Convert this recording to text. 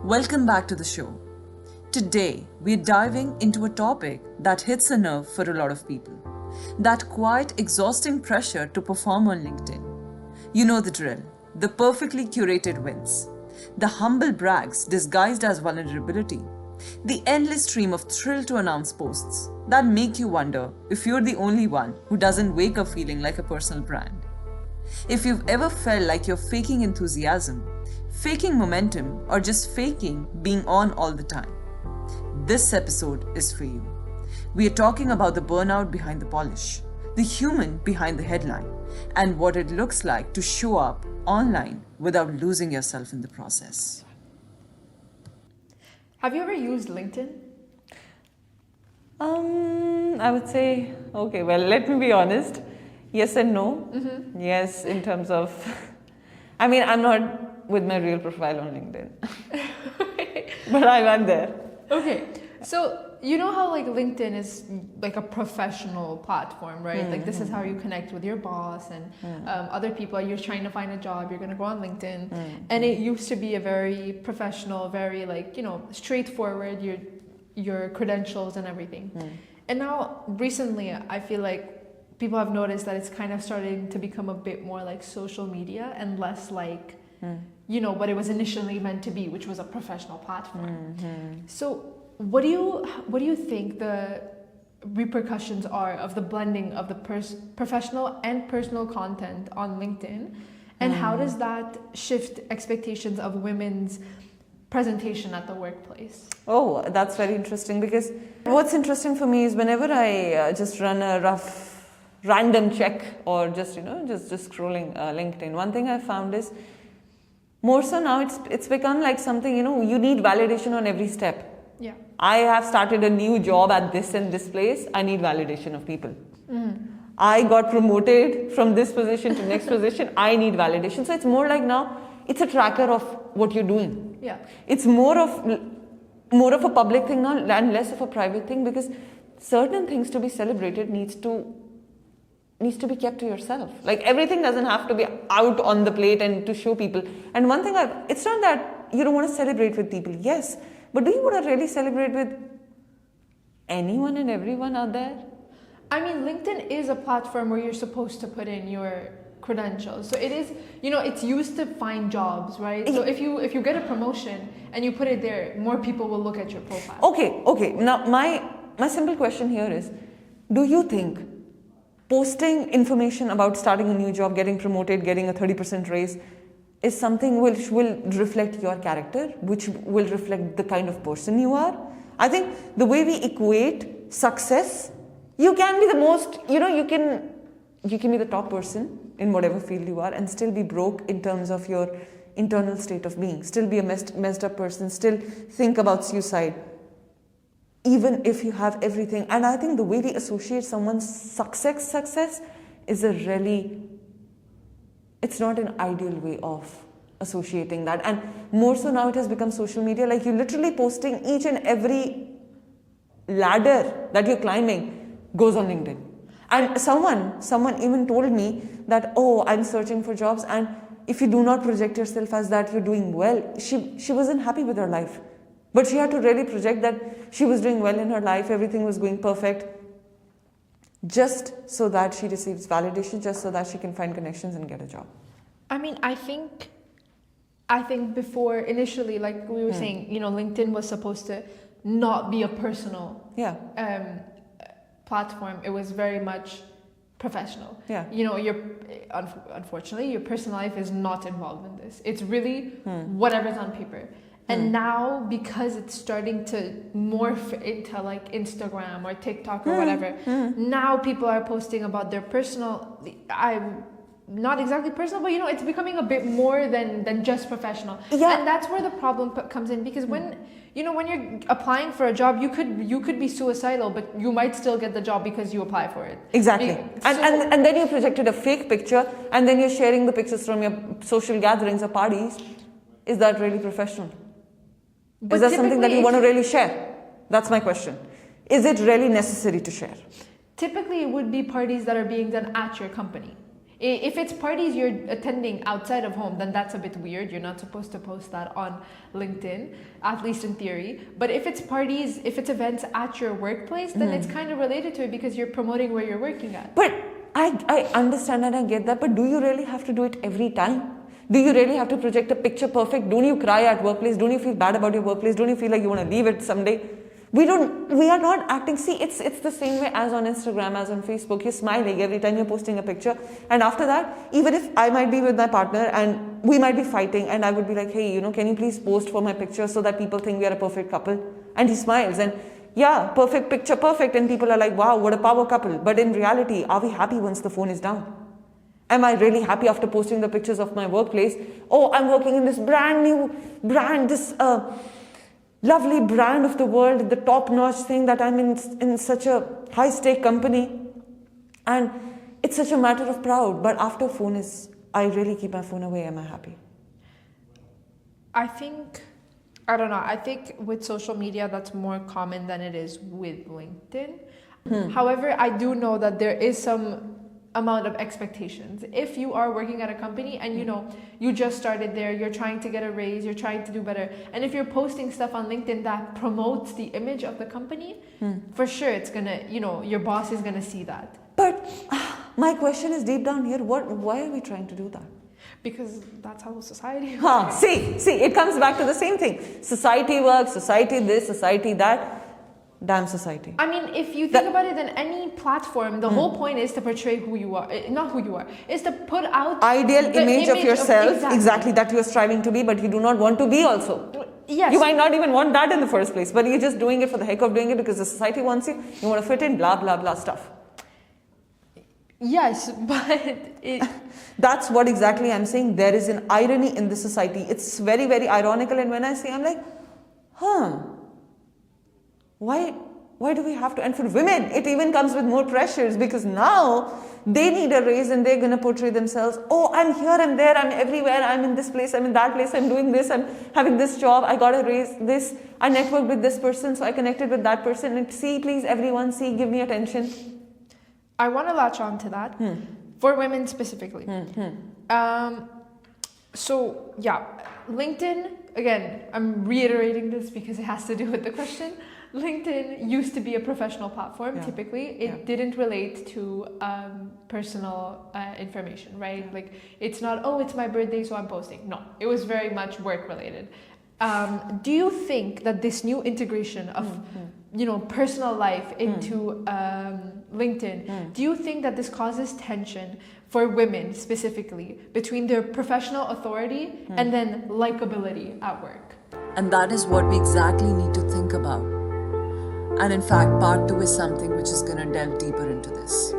Welcome back to the show. Today, we're diving into a topic that hits a nerve for a lot of people. That quite exhausting pressure to perform on LinkedIn. You know the drill, the perfectly curated wins, the humble brags disguised as vulnerability, the endless stream of thrill to announce posts that make you wonder if you're the only one who doesn't wake up feeling like a personal brand. If you've ever felt like you're faking enthusiasm, faking momentum, or just faking being on all the time, this episode is for you. We are talking about the burnout behind the polish, the human behind the headline, and what it looks like to show up online without losing yourself in the process. Have you ever used LinkedIn? I would say, okay, well, let me be honest. Yes and no. Mm-hmm. Yes, in terms of, I mean, I'm not with my real profile on LinkedIn, but I went there. Okay, so you know how like LinkedIn is like a professional platform, right? Mm-hmm. Like this is how you connect with your boss and other people. You're trying to find a job, you're gonna go on LinkedIn, and it used to be a very professional, very straightforward. Your credentials and everything. And now recently, I feel like people have noticed that it's kind of starting to become a bit more like social media and less like what it was initially meant to be, which was a professional platform. So what do you think the repercussions are of the blending of the professional and personal content on LinkedIn, and how does that shift expectations of women's presentation at the workplace? Oh, that's very interesting, because what's interesting for me is whenever I just run a rough random check or just scrolling LinkedIn, one thing I found is more so now it's become like something, you need validation on every step. Yeah. I have started a new job at this and this place. I need validation of people. I got promoted from this position to next position. I need validation. So it's more like now it's a tracker of what you're doing. Yeah. It's more of a public thing now and less of a private thing, because certain things to be celebrated needs to be kept to yourself. Like everything doesn't have to be out on the plate and to show people. And one thing it's not that you don't want to celebrate with people, yes, but do you want to really celebrate with anyone and everyone out there? I mean, LinkedIn is a platform where you're supposed to put in your credentials. So it is, it's used to find jobs, right? So if you get a promotion and you put it there, more people will look at your profile. Okay. Now my simple question here is, do you think posting information about starting a new job, getting promoted, getting a 30% raise is something which will reflect your character, which will reflect the kind of person you are? I think the way we equate success, you can be the most, you can be the top person in whatever field you are and still be broke in terms of your internal state of being, still be a messed up person, still think about suicide, even if you have everything. And I think the way we associate someone's success is it's not an ideal way of associating that. And more so now it has become social media, like you're literally posting each and every ladder that you're climbing goes on LinkedIn. And someone even told me that, I'm searching for jobs, and if you do not project yourself as that you're doing well, she wasn't happy with her life. But she had to really project that she was doing well in her life, everything was going perfect, just so that she receives validation, just so that she can find connections and get a job. I mean, I think before, initially, like we were saying, LinkedIn was supposed to not be a personal platform. It was very much professional. Yeah. Unfortunately, your personal life is not involved in this. It's really whatever's on paper. And now, because it's starting to morph into like Instagram or TikTok or whatever, now people are posting about their personal, not exactly personal, but it's becoming a bit more than just professional. Yeah. And that's where the problem comes in, because when you're applying for a job, you could be suicidal, but you might still get the job because you apply for it. Exactly. And then you projected a fake picture, and then you're sharing the pictures from your social gatherings or parties. Is that really professional? Is that something that you want to really share? That's my question. Is it really necessary to share? Typically, it would be parties that are being done at your company. If it's parties you're attending outside of home, then that's a bit weird. You're not supposed to post that on LinkedIn, at least in theory. But if it's parties, if it's events at your workplace, then it's kind of related to it because you're promoting where you're working at. But I understand and I get that, but do you really have to do it every time? Do you really have to project a picture perfect? Don't you cry at workplace? Don't you feel bad about your workplace? Don't you feel like you want to leave it someday? We are not acting. See, it's the same way as on Instagram, as on Facebook. You're smiling every time you're posting a picture. And after that, even if I might be with my partner and we might be fighting and I would be like, hey, can you please post for my picture so that people think we are a perfect couple? And he smiles and yeah, perfect picture, perfect. And people are like, wow, what a power couple. But in reality, are we happy once the phone is down? Am I really happy after posting the pictures of my workplace? Oh, I'm working in this brand new brand, this lovely brand of the world, the top-notch thing that I'm in such a high-stake company. And it's such a matter of proud. But after phone is, I really keep my phone away. Am I happy? I think with social media that's more common than it is with LinkedIn. However, I do know that there is some amount of expectations. If you are working at a company and you just started there, you're trying to get a raise, you're trying to do better, and if you're posting stuff on LinkedIn that promotes the image of the company, for sure it's gonna, your boss is gonna see that. But my question is deep down here, why are we trying to do that? Because that's how society works. See, it comes back to the same thing. Society works, society this, society that. Damn society. I mean, if you think about it, in any platform, the whole point is to portray who you are. Not who you are. Is to put out ideal image of yourself, exactly that you are striving to be, but you do not want to be also. Yes. You might not even want that in the first place, but you're just doing it for the heck of doing it because the society wants you. You want to fit in, blah, blah, blah stuff. Yes, but that's what exactly I'm saying. There is an irony in the society. It's very, very ironical. And when I say, I'm like, why do we have to? And for women, it even comes with more pressures because now they need a raise and they're going to portray themselves. Oh, I'm here, I'm there, I'm everywhere, I'm in this place, I'm in that place, I'm doing this, I'm having this job, I got a raise, this, I networked with this person, so I connected with that person. And see, please, everyone, see, give me attention. I want to latch on to that for women specifically. So, yeah, LinkedIn, again, I'm reiterating this because it has to do with the question. LinkedIn used to be a professional platform, typically. It didn't relate to personal information, right? Yeah. Like, it's not, oh, it's my birthday, so I'm posting. No, it was very much work-related. Do you think that this new integration of, personal life into LinkedIn, do you think that this causes tension for women specifically between their professional authority and then likability at work? And that is what we exactly need to think about. And in fact, part 2 is something which is going to delve deeper into this.